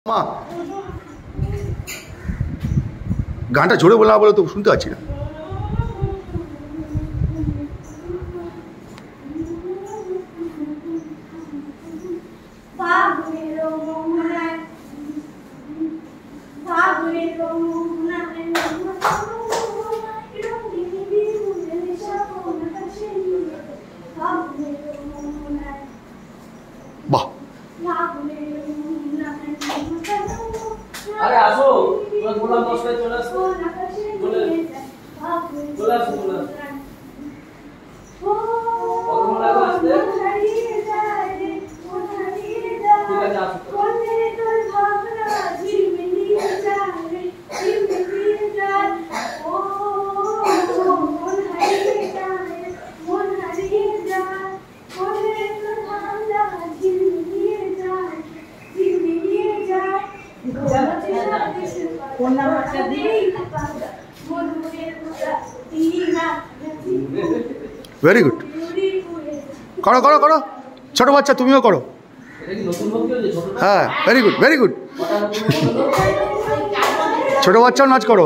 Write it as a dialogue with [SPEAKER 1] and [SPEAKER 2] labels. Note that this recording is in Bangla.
[SPEAKER 1] মা গানটা জোরে বলে না বলে তো শুনতে পাচ্ছি না। বাহ
[SPEAKER 2] আরে আসো তোমরা বললাম 10 টায় চলে আসো চলে আসো কতক্ষণ লাগবে আসতে? ঠিক আছে আসো।
[SPEAKER 1] ভেরি গুড, করো করো করো, ছোট বাচ্চা তুমিও করো। হ্যাঁ ভেরি গুড ভেরি গুড, ছোট বাচ্চাও নাচ করো।